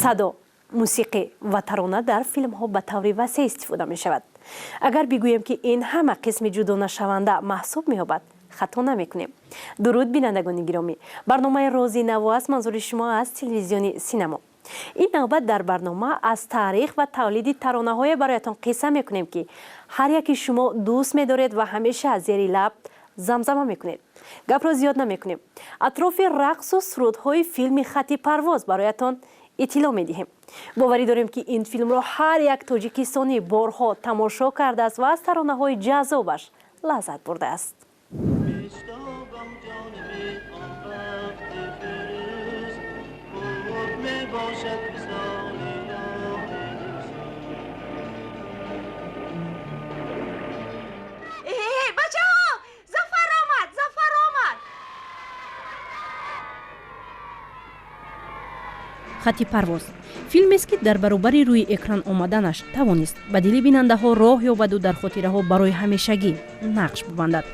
صدا، موسیقی و ترانه در فیلم ها به طور وسیع استفاده می شود. اگر بگوییم که این همه قسم جدا نشونده محسوب می یابد، خطا نمی کنیم. درود بینندگان گرامی، برنامه رازی نوا است منظور شما از تلویزیون سینما. این نوبت در برنامه از تاریخ و تولید ترانه های برایتان قصه می کنیم که هر یکی شما دوست می دارید و همیشه از زیر لب زمزمه می کنید. گپ را زیاد نمی کنیم. اطراف رقص و سرودهای فیلم خط پرواز برایتان اطلاع می دهیم. باوری داریم که این فیلم را هر یک تاجیکستانی بارها تماشا کرده است و از ترانه های جذابش لذت برده است. خط پرواز فیلمی است که در برابر روی اکران آمدنش توانست به دل بیننده ها راه یابد و در خاطره ها برای همیشگی نقش ببندد.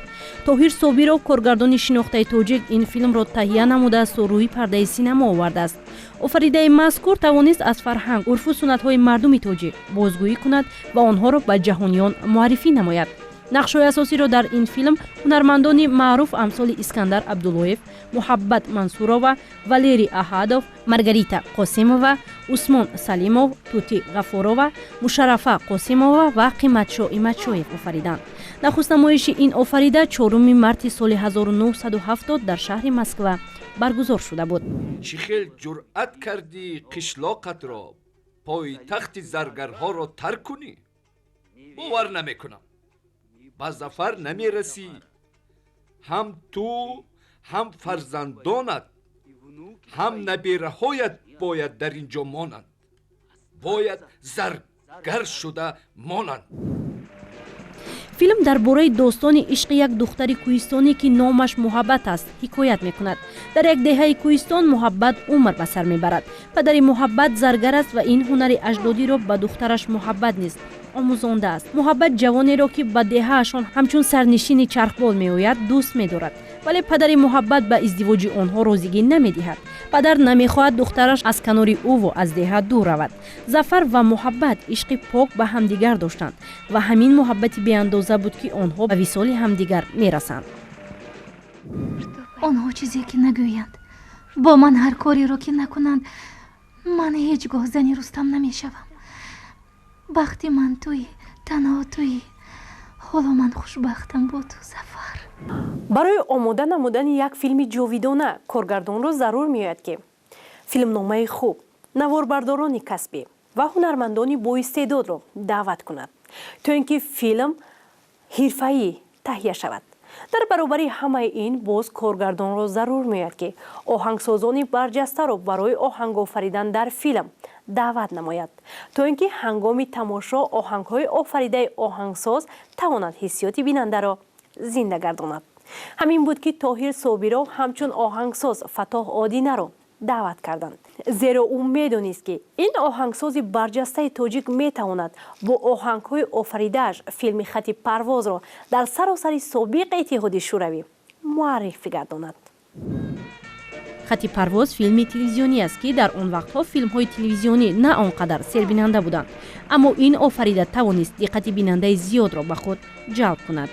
طاهر صابرов کارگردان شناخته تاجیک این فیلم را تهیه نموده است و روی پرده سینما آورده است. آفریده مذکور توانست از فرهنگ، عرف و سنت های مردم تاجیک بازگویی کند و آنها را به جهانیان معرفی نماید. نقش‌های اساسی را در این فیلم هنرمندان معروف امثال اسکندر عبداللهیف، محبت منصورова، والری احادов، маргарита قاسمова، عثمان سلیمов، توتی غفورова، مشرفه قاسمова و قیمتشاه ایمتشاهیف آفریدند. نخست نمایش این آفریده 4 مارس سال 1970 در شهر مسکو برگزار شده بود. چی خیل جرأت کردی قشلاقت را، پایتخت زرگرها را ترک کنی؟ باور نمیکنم. با ظفر نمی رسی. هم تو، هم فرزندانت، هم نبیره هایت باید در اینجا مانند. باید زرگر شده مانند. فیلم درباره داستان عشق یک دختر کوهستانی که نامش محبت است حکایت میکند. در یک دهه کوهستان محبت عمر به سر میبرد. پدر محبت زرگر است و این هنر اجدادی را به دخترش محبت نیست آموزانده است. محبت جوانی را که به دهه‌شان همچون سرنشین چرخبال میآید دوست می‌دارد، ولی پدر محبت به ازدواج آنها راضیگی نمی‌دهد. پدر نمی‌خواهد دخترش از کنار او و از دهه دور رود. ظفر و محبت عشق پاک به همدیگر داشتند و همین محبت بی‌اندازه بود که آنها به وصال همدیگر می‌رسند. آنها چیزی که نگویند، با من هر کاری را که نکنند، من هیچگاه زنی رستم نمی‌شوم. وقتی من توی، تنها توی، حالا من خوشبختم با تو ظفر. برای آماده نمودن یک فیلم جاویدانه کارگردان را ضرور می‌آید که فیلمنامه خوب، نواربرداران کسبی و هنرمندان با استعداد را دعوت کند تا اینکه فیلم حرفه‌ای تهیه شود. در برابر همه این باز کارگردان را ضرور می‌آید که آهنگسازان برجسته را برای آهنگ آفریدن در فیلم دعوت نماید تا اینکه هنگام تماشا آهنگ‌های آفریده آهنگساز تواند حسیات بیننده را زنده گرداند. همین بود که طاهر صابرov همچون آهنگساز فتاح آدینه را دعوت کردند، زیرا او می‌دانست که این آهنگساز برجسته تاجیک می‌تواند با آهنگ‌های آفریده‌اش فیلم خط پرواز را در سراسر سابق اتحاد شوروی معرفی گرداند. خط پرواز فیلمی تلویزیونی است که در آن وقتها فیلم‌های تلویزیونی نه آنقدر سربیننده بودند، اما این آفریده توانست دقت بیننده زیاد را به خود جلب کند.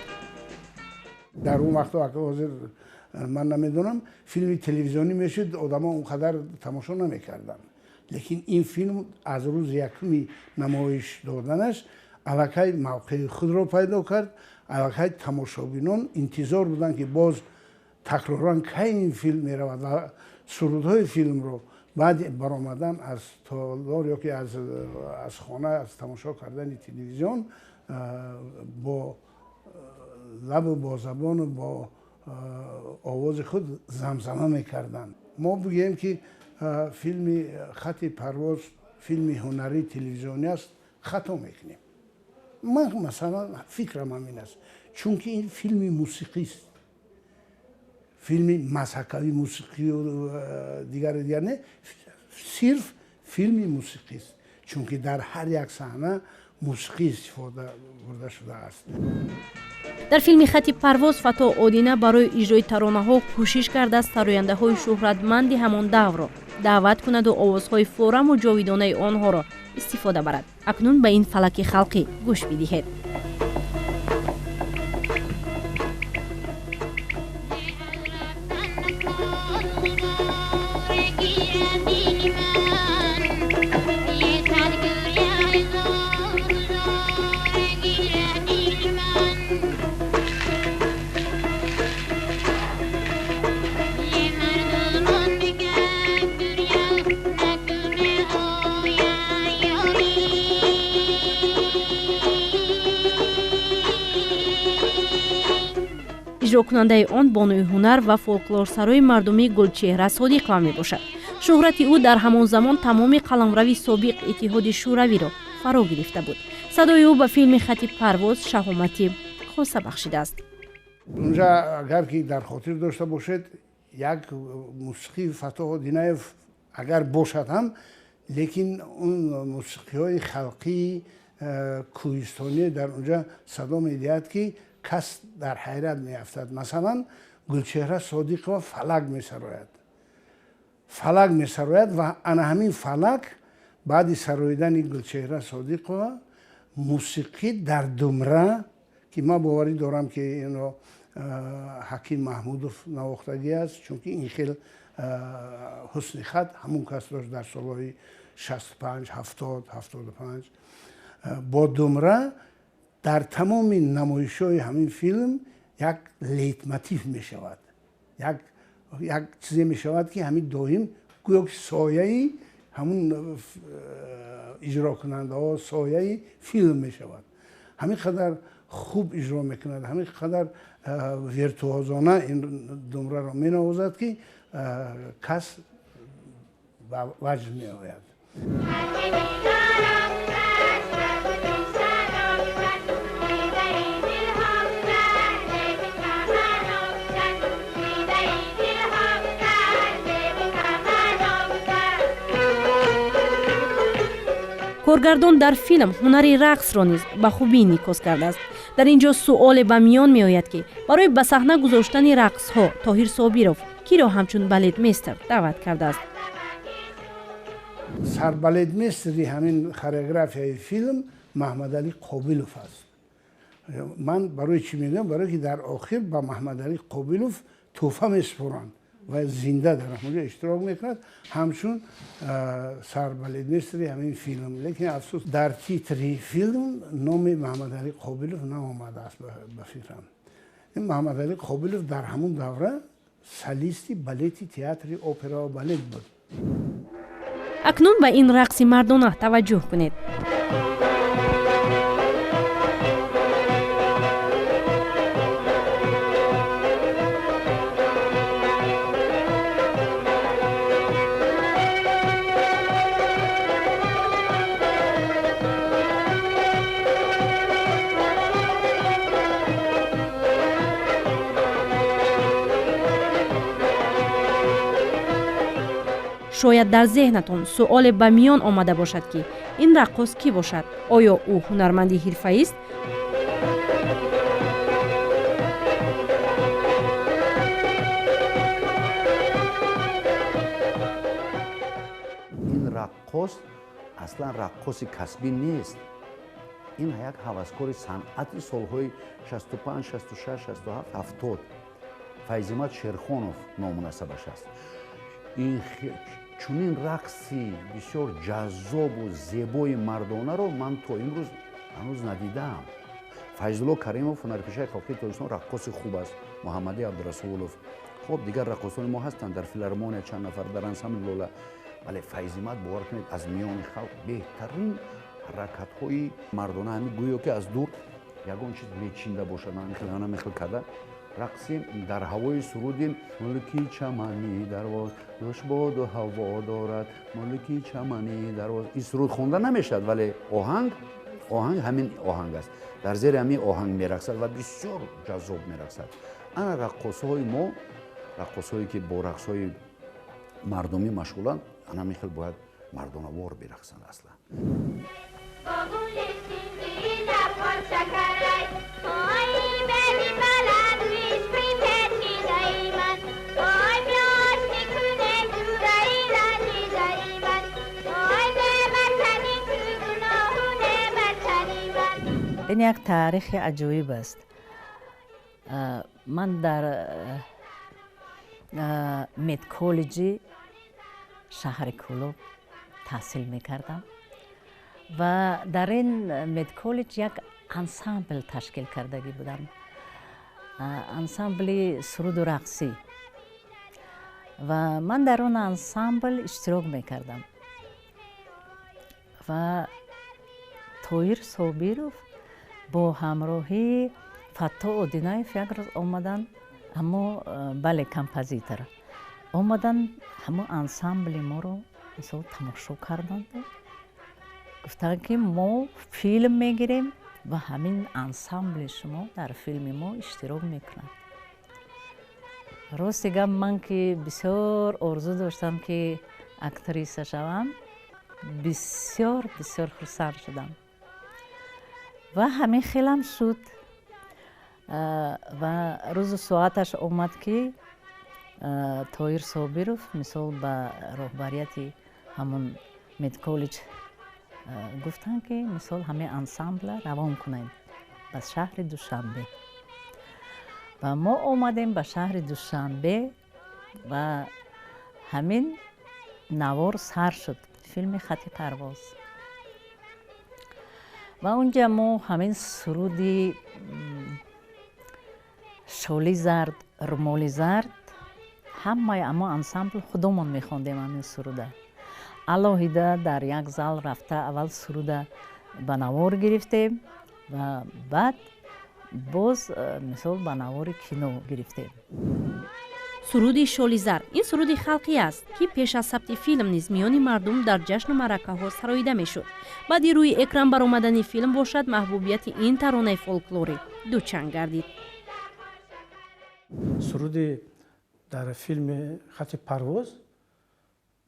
در اون وقتا حاضر من نمیدونم فیلم تلویزیونی میشد آدما اونقدر تماشا نمیکردن، لیکن این فیلم از روز یکمی نمایش دادنش الکی موقع خود را پیدا کرد. الکی تماشابینان انتظار بودن که باز تکرارا کی این فیلم میرود و سرودهای فیلم رو بعد برآمدن از تالار یا که از خانه از تماشا کردن تلویزیون با لب و با زبان و با آواز خود زمزمه میکردن. ما بگیم که فیلم خط پرواز فیلم هنری تلویزیونی است خطا میکنیم. من مثلا فکرم همین است، چون که این فیلم موسیقی است، فیلم مذهبی موسیقی و دیگر نه، صرف فیلم موسیقی است، چون که در هر یک صحنه موسیقی استفاده برده شده است. дар филми хати парвоз фато одина барои иҷрои таронаҳо кӯшиш кардаст сарояндаҳои шӯҳратманди ҳамон даврро даъват кунаду овозҳои фораму ҷовидонаи онҳоро истифода барад. акнун ба ин фалаки халқӣ гӯш бидиҳед. иҷрокунандаи он бонуи ҳунар ва фолклорсарои мардумии Гулчеҳра Содиқова мебошад. шӯҳрати ӯ дар ҳамон замон тамоми қаламрави собиқ иттиҳоди шӯравиро фаро гирифта буд. садои ӯ ба филми хати парвоз шаҳоматӣ хоса бахшидааст. унҷа агар ки дар хотир дошта бошед, як мусиқии Фато Одинаев агар бошад ҳам, лекин он мусиқиҳои халқии кӯҳистони дар унҷа садо медиҳад, ки кас дар ҳайрат меафтад. масалан, Гулчеҳра Содиқова фалак месарояд ва ана ҳамин фалак баъди сароидани Гулчеҳра Содиқова мусиқӣ дар думра, ки ман боварӣ дорам ки ино ҳаким маҳмудов навохтагӣ аст, чунки ин хел ҳусни хат ҳамун кас дошт дар солҳои 65, 70, 75. бо думра дар тамоми намоишҳои ҳамин филм як лейтмотив мешавад, як чизе мешавад, ки ҳамин доим гӯё ки сояи ҳамун иҷрокунандаҳо, сояи филм мешавад. ҳамин қадар хуб иҷро мекунад, ҳамин қадар виртуозона ин думраро менавозад, ки кас ба ваҷд меояд. коргардон дар филм ҳунари рақсро низ ба хубӣ инъикос кардааст. дар ин ҷо суоле ба миён меояд, ки барои ба саҳна гузоштани рақсҳо Тоҳир Собиров киро ҳамчун балетмейстер даъват кардааст. сарбалетмейстери ҳамин хореографияи филм Маҳмадалӣ Қобилов аст. ман барои чӣ мегӯям? барое ки дар охир ба Маҳмадалӣ Қобилов тӯҳфа месупоранд ва зинда дар ҳамонҷо иштирок мекунад ҳамчун сарбалетмейстери ҳамин филм. лекин афсӯс, дар титри филм номи Маҳмадалӣ Қобилов наомадааст ба фикрам. ин Маҳмадалӣ Қобилов дар ҳамон давра солисти балети театри опера ва балет буд. акнун ба ин рақси мардона таваҷҷӯҳ кунед. шояд дар зеҳнатон суоле ба миён омада бошад, ки ин раққос кӣ бошад? оё ӯ ҳунарманди ҳирфаист? ин раққос аслан раққоси касбӣ нест. ин як ҳаваскори санъати солҳои 65, 66, 67, 70. Файзимат Шерхонов номунасабаш аст. ин чунин рақси бисёр ҷаззобу зебои мардонаро ман то имрӯз ҳанӯз надидаам. Файзулло Каримов, ҳунарпешаи халқии Тоҷикистон, раққоси хуб аст. Муҳаммади Абдурасулов, хоб дигар раққосони мо ҳастанд дар филармония, чанд нафар дар ансамбли Лола. вале Файзимат бовар кунед, аз миёни халқ беҳтарин ҳаракатҳои мардона, ҳамин гӯё ки аз дур ягон чиз мечинда бошад, намехел када рақсим дар ҳавои сурудим мулки чамани дарвоз душбоду ҳаво дорад, мулки чамани дарвоз. ин суруд хонда намешавад, вале оҳанг ҳамин оҳанг аст. дар зери ҳамин оҳанг мерақсад ва бисёр ҷаззоб мерақсад. ана раққосҳои мо, раққосҳое ки бо рақсҳои мардумӣ машғуланд, ана мехел бояд мардонавор берақсанд аслан. این یک تاریخ عجیب است. من در مید کالجی شهر کلوب تحصیل میکردم و در این مید کالج یک انسامبل تشکیل کردگی بودم، انسامبل سرود و رقصی، و من در اون انسامبل اشتراک میکردم و طاهر صابرов با همراهی فتا اودینایف یک روز آمدن، اما بله کمپوزیتور آمدن، همه انسامبل ما رو مثلا تماشا کردند، گفتن که ما فیلم میگیریم و همین انسامبل شما در فیلم ما اشتراک میکنند. راست گم من که بسیار آرزو داشتم که اکتریسه شوم، بسیار بسیار خرسند شدم و همین خیلم شد و روز ساعتش آمد که طاهر صابرов مثال به رهبریت همون مید کالج گفتن که مثال همه انسامبل روان کنیم به شهر دوشنبه و ما آمدیم به شهر دوشنبه و همین نوار سر شد، فیلم خط پرواز، و اونجا ما همین سرودی شالی زرد، رمالی زرد، همه اما انسامبل خودمون میخوندیم همین سروده. علاوه در یک زال رفته اول سروده به نوار گرفتیم و بعد باز مثال به نوار کینو گرفتیم. سرود شالیزر این سرود خلقی است که پیش از ثبت فیلم نیز میان مردم در جشن و مرکه ها سراییده میشد. بعد روی اکران برآمدن فیلم باشد محبوبیت این ترانه فولکلوری دوچند گردید. سرود در فیلم خط پرواز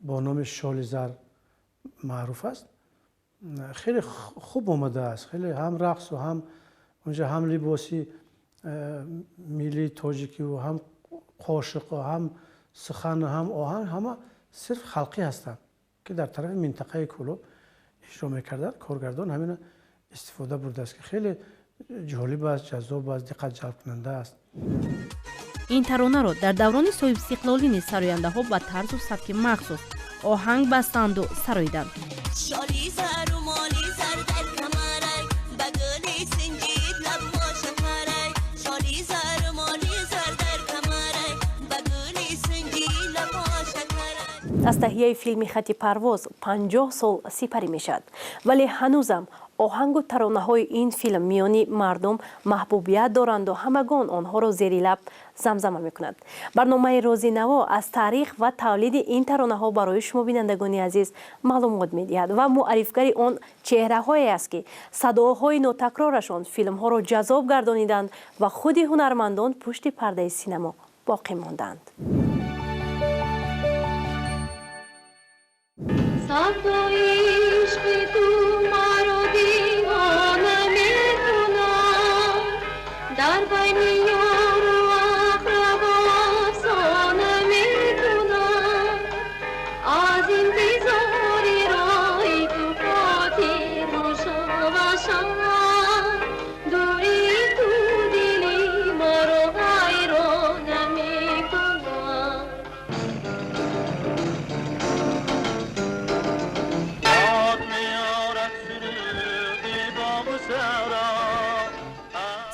با نام شالیزر معروف است. خیلی خوب آمده است، خیلی هم رقص و هم اونجا هم لباسی ملی تاجیکی و هم قاشق و هم سخن و هم آهنگ، همه صرف خلقی هستند که در طرف منطقه کلوب اجرا میکردن. کارگردان همین استفاده برده است که خیلی جالب است، جذاب است، دقت جلب کننده است. این ترانه را در دوران صاحب استقلالی نیز سراینده ها با طرز و سبک مخصوص آهنگ بستند و سراییدند. از تهیه فیلم خط پرواز 50 سال سپری می شد، ولی هنوزم آهنگ و ترانه های این فیلم میانی مردم محبوبیت دارند و همگان آنها را زیر لب زمزمه می کنند. برنامه روزی نوا از تاریخ و تولید این ترانه ها برای شما بینندگان عزیز معلومات می دهد و معرفیگری آن چهره هایی است که صداهای نوتکرارشان فیلم ها را جذاب گردانیدند و خود هنرمندان پشت پرده سینما باقی ماندند.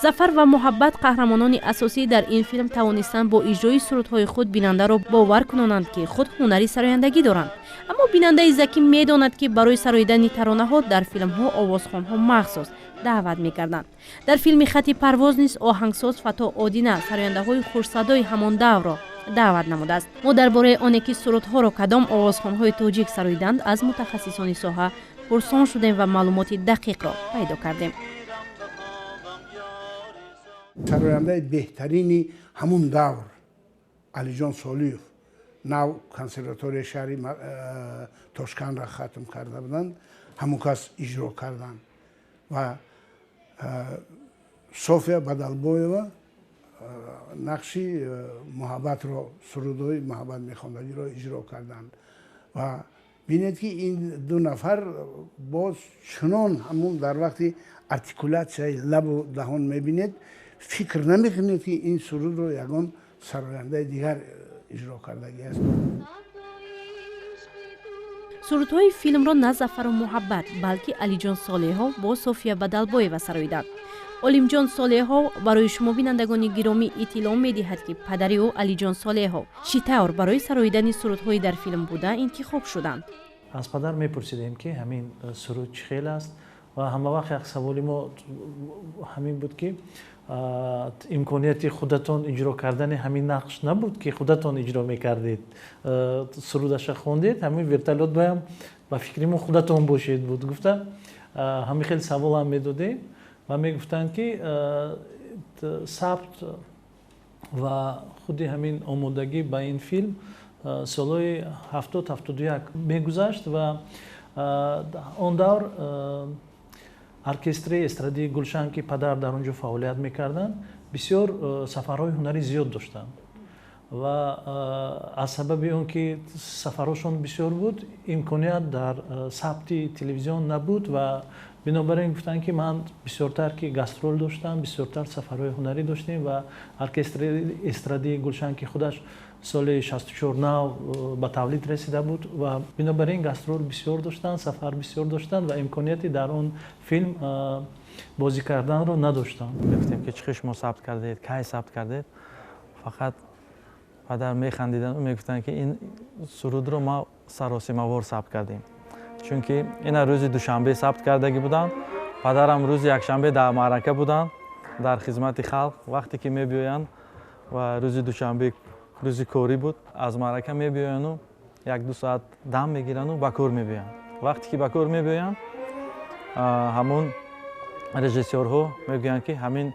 ظفر و محبت قهرمانان اساسی در این فیلم توانستند با اجرای سرودهای خود بیننده را باور کنانند که خود هنری سرایندگی دارند. اما بیننده ذکی میداند که برای سراییدن ترانه ها در فیلم ها آوازخوان ها مخصوص دعوت میکردند. در فیلم خط پرواز نیز آهنگساز فتا آدینه سراینده های خوشصدای همان دور را دعوت نموده است. ما درباره آن که سرودها را کدام آوازخوان های تاجیک سراییدند از متخصصان ساحه پرسان شدیم و معلومات دقیق را پیدا کردیم. سراینده بهترینی همون دور علی جان سالیوف نو کنسرواتوری شهری تاشکند را ختم کرده بودند، همون کس اجرا کردند و صوفیا بدلبویوا نقشی محبت را سرودهای محبت میخواندگی را اجرا کردند و بینید که این دو نفر باز چنان همون در وقتی артикуляцияи лабу даҳон мебинед, фикр намекунед ки ин сурудро ягон сарояндаи дигар иҷро кардагӣ аст. сурудҳои филмро на Зафару муҳаббат, балки Алиҷон Солеҳов бо София Бадалбоева сароиданд. Олимҷон Солеҳов барои шумо бинандагони гиромӣ иттилоъ медиҳад, ки падари ӯ Алиҷон Солеҳов чӣ тавр барои сароидани сурудҳои дар филм буда интихоб шуданд. аз падар мепурсидем ки ҳамин суруд чӣ хел аст ва ҳамавақт як саволи мо ҳамин буд ки имконияти худатон иҷро кардани ҳамин нақш набуд ки худатон иҷро мекардед, сурудаша хондед, ҳамин вертолёт боям ба фикри мо худатон бошед буд. Гуфта ҳамин хел саволам медодем ва мегуфтанд ки сабт ва худи ҳамин омодагӣ ба ин филм солҳои 70-71 мегузашт ва он давр оркестри эстрадии Гулшан ки падар дар он ҷо фаъолият мекарданд, бисёр сафарҳои ҳунарӣ зиёд доштанд ва аз сабаби он ки сафарҳошон бисёр буд, имконият дар сабти телевизион набуд ва бинобар ин гуфтанд ки ман бисёртар ки гастрол доштам, бисёртар сафарҳои ҳунарӣ доштем ва оркестри эстрадии Гулшан ки худаш соли 64 нав ба тавлид расида буд ва бинобар ин гастрол бисёр доштанд, сафар бисёр доштанд ва имконияти дар он филм бозӣ карданро надоштанд. Гуфтем ки чӣ хиш мо сабт кардед, кай сабт кардед? Фақат падар механдидан, мегуфтанд ки ин сурудро ма саросимавор сабт кардем. Чунки ина рӯзи душанбе сабт кардагӣ буданд. Падарам рӯзи якшанбе дар маърака буданд, дар хизмати халқ. Вақте ки мебиёянд ва рӯзи душанбе рӯзи корӣ буд, аз маърака мебиёяну 1-2 соат дам мегирану ба кор мебиёянд. Вақте ки ба кор мебиёянд, ҳамун режиссёрҳо мегӯянд ки ҳамин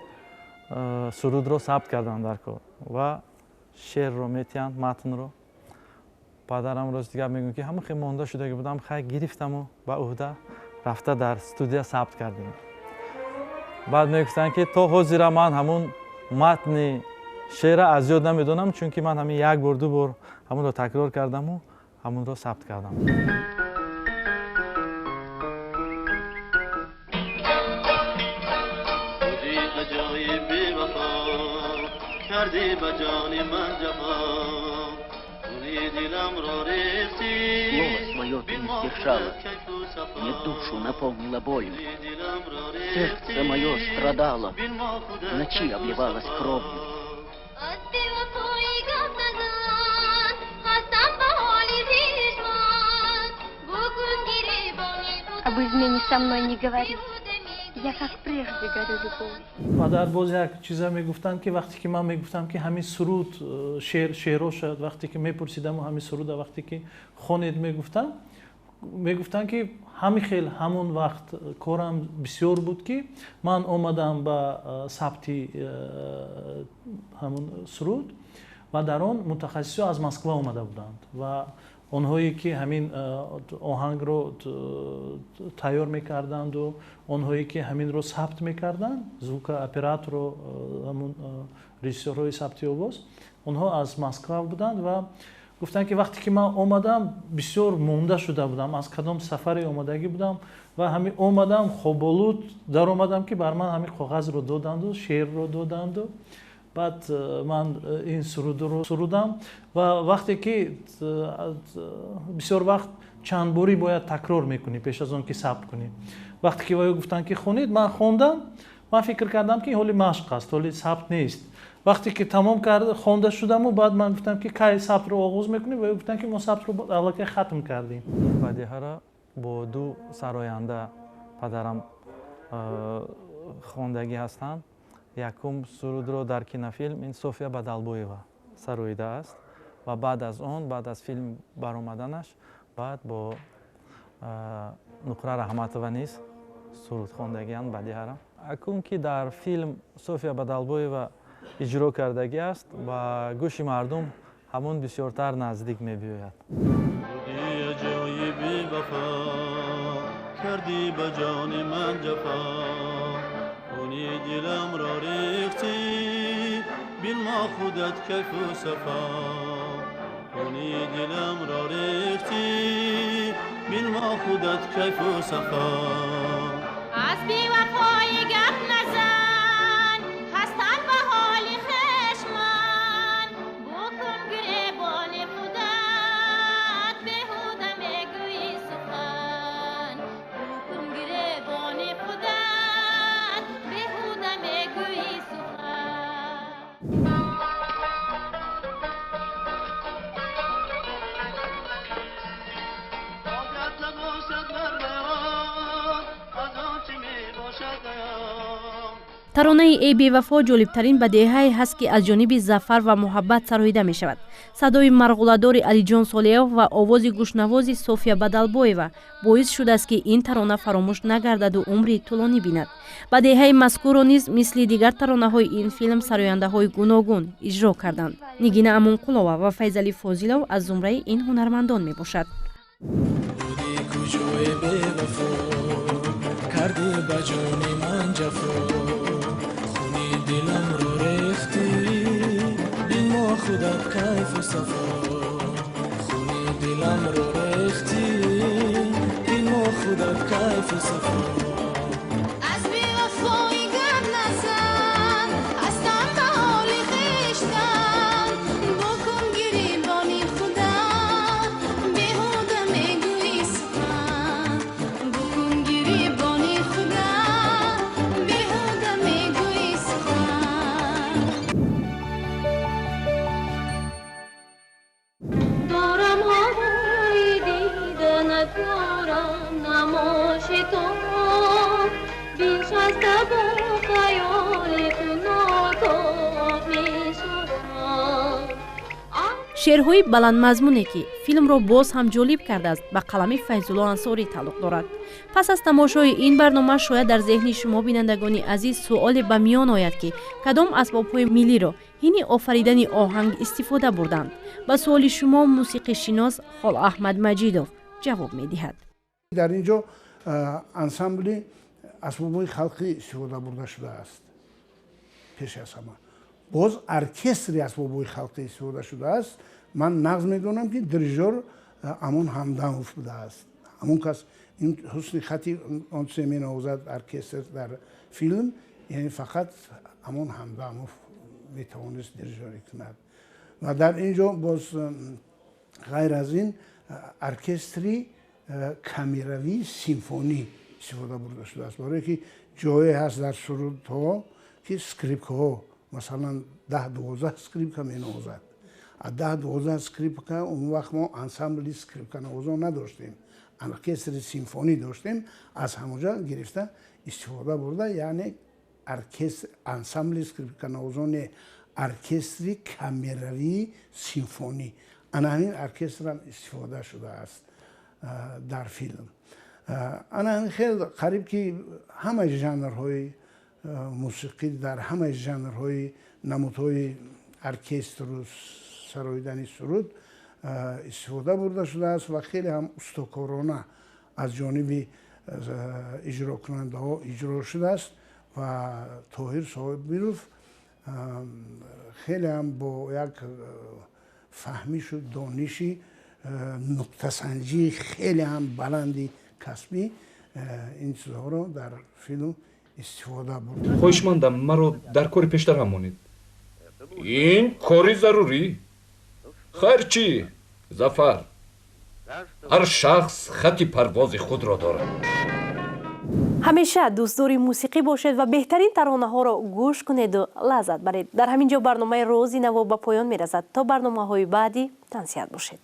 сурудро сабт карданд дар кор ва шеърро метиҳанд, матнро. Падарам рӯз дигар мегӯянд ки ҳамон хел монда шудагӣ будам, хай гирифтаму ба уҳда рафта дар студия сабт кардем. Баъд мегуфтанд ки то ҳозира ман ҳамун матни шеъра аз ёд намедонам, чунки ман ҳамин 1 бор 2 бор ҳамонро такрор кардаму ҳамонро сабт кардам. Голос моё ты не сдержала, мне душу наполнила болью. Сердце мое страдало, в ночи обливалось кровью. Об измене со мной не говори. Я как прежде горю любовью. Падар боз як чиза мегуфтанд ки вақте ки ман мегуфтам ки ҳамин суруд шеъро шуд, вақте ки мепурсидаму ҳамин суруда вақте ки хонед мегуфтанд ки ҳамин хел ҳамон вақт корам бисёр буд ки ман омадам ба сабти ҳамон суруд ва дар он мутахассисо аз Москва омада буданд ва онҳое ки ҳамин оҳангро тайёр мекарданду онҳое ки ҳаминро сабт мекарданд, звукооператору ҳамун режиссёрҳои сабти овоз, онҳо аз Москва буданд ва гуфтанд ки вақте ки ман омадам бисёр монда шуда будам, аз кадом сафаре омадагӣ будам ва ҳамин омадам хоболуд даромадам ки бар ман ҳамин коғазро доданду шеърро доданду баъд ман ин сурудро сурудам ва вақте ки бисёр вақт чанд бори бояд такрор мекунӣ пеш аз он ки сабт кунӣ. Вақте ки ваё гуфтанд ки хонед, ман хондам, ман фикр кардам ки ҳоли машқ аст, ҳоли сабт нест. Вақте ки тамом хонда шудаму баъд ман гуфтам ки кай сабтро оғоз мекунем, ваё гуфтанд ки мо сабтро аллакай хатм кардем. Бадиҳара бо 2 сароянда падарам хондагӣ ҳастанд. Якум сурудро дар кинофилм ин София Бадалбоева сароидааст ва баъд аз он, баъд аз филм баромаданаш, баъд бо Нуқра Раҳматова низ суруд хондагианд бадиҳара. Акун ки дар филм София Бадалбоева иҷро кардагӣ аст, ба гӯши мардум ҳамон бисёртар наздик мебиёяд. کردی به جان من جفا کنی دلم را ریختی بین ما خودت کیف و صفا کنی دلم را ریختی بین ما خودت کیف و صفا از بی وفای таронаи эй бевафо ҷолибтарин бадеҳае ҳаст ки аз ҷониби зафар ва муҳаббат сароида мешавад. садои марғуладори алиҷон солиев ва овози гӯшнавози софия бадалбоева боис шудааст ки ин тарона фаромӯш нагардаду умри тӯлонӣ бинад. бадеҳаи мазкурро низ мисли дигар таронаҳои ин филм сарояндаҳои гуногун иҷро карданд. нигина амонқулова ва файзали фозилов аз зумраи ин ҳунармандон мебошад. کردی با جون من جفا خونی دلم رو ریختی بین ما خودت کیف و صفا خونی دلم رو ریختی بین ما خودت کیف و صفا از بی وفایی گرد نزن از تنبال خویشتن بکن گریبانی خودت بیهوده میگویی سخن بکن گریبانی خودت بیهوده میگویی سخن دارم هوای دیدن دارم نماش تو بیش از تب و خیال تو ناتاب می‌شدم. шеърҳои баландмазмуне ки филмро боз ҳам ҷолиб кардааст ба қалами файзулло ансорӣ тааллуқ дорад. пас аз тамошои ин барнома шояд дар зеҳни шумо бинандагони азиз суоле ба миён ояд ки кадом асбобҳои миллиро ҳини офаридани оҳанг истифода бурданд. ба суоли шумо мусиқишинос хол аҳмад маҷидов ҷавоб медиҳад. дар ин ҷо ансамбли асбобҳои халқӣ истифода бурда шудааст. пеш аз ҳама боз оркестри асбобҳои халқӣ истифода шудааст. ман нағз медонам ки дирижёр амон ҳамдамов будааст. ҳамон кас ин ҳусни хати он чизе менавозад оркестр дар филм, яъне фақат амон ҳамдамов метавонист дирижёрӣ кунад. ва дар ин ҷо боз ғайр аз ин оркестри камеравии симфонӣ истифода бурда шудааст. барое ки ҷое ҳаст дар сурудҳо ки скрипкаҳо масалан 10-12 скрипка менавозад. аз 10-12 скрипка он вақт мо ансамбли скрипканавозон надоштем, оркестри симфонӣ доштем. аз ҳамонҷа гирифта истифода бурда, яъне ансамбли скрипканавозони оркестри камеравии симфонӣ, ана ҳамин оркестрам истифода шудааст дар филм. ана ҳамин хеле қариб ки ҳамаи жанрҳои мусиқӣ дар ҳамаи жанрҳои намудҳои оркестру сароидани суруд истифода бурда шудааст ва хеле ҳам устукорона аз ҷониби иҷрокунандаҳо иҷро шудааст ва Тоҳир Собиров хеле ҳам бо як фаҳмишу дониши нуқтасанҷии хеле ҳам баланди касбӣ ин чизҳоро дар филм истифода бурд. хоҳишмандам маро дар кори пештар ҳамонед. ин кори зарурӣ. хайр чӣ зафар, ҳар шахс хати парвози худро дорад. ҳамеша дӯстдори мусиқӣ бошед ва беҳтарин таронаҳоро гӯш кунеду лаззат баред. дар ҳамин ҷо барномаи Рози Наво ба поён мерасад. то барномаҳои баъдӣ тансият бошед.